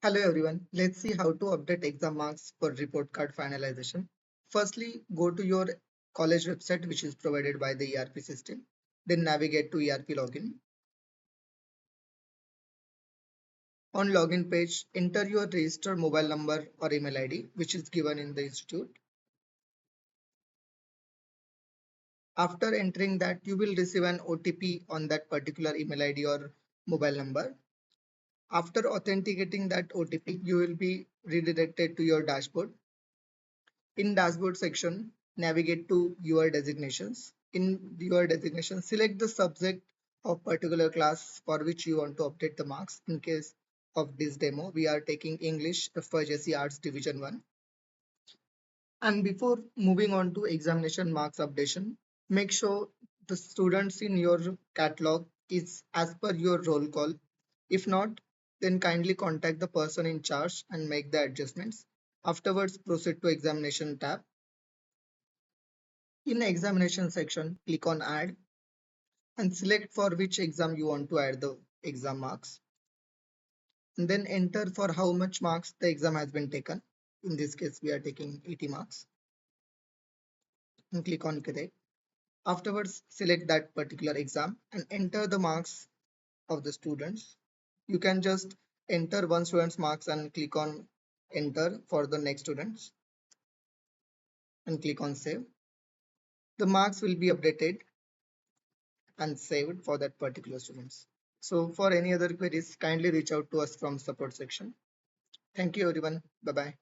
Hello everyone. Let's see how to update exam marks for report card finalization. Firstly, go to your college website which is provided by the ERP system. Then navigate to ERP login. On login page, enter your registered mobile number or email ID which is given in the institute. After entering that, you will receive an OTP on that particular email ID or mobile number. After authenticating that OTP, you will be redirected to your dashboard. In dashboard section, navigate to your designations. In your designation, select the subject of particular class for which you want to update the marks. In case of this demo, we are taking English FYJC Arts Division 1. And before moving on to examination marks updation, make sure the students in your catalog is as per your roll call. If not, then kindly contact the person in charge and make the adjustments. Afterwards, proceed to examination tab. In examination section, click on add and select for which exam you want to add the exam marks. And then enter for how much marks the exam has been taken. In this case, we are taking 80 marks and click on correct. Afterwards, select that particular exam and enter the marks of the students. You can just enter one student's marks and click on enter for the next students and click on save. The marks will be updated and saved for that particular students. So for any other queries, kindly reach out to us from support section. Thank you everyone. Bye bye.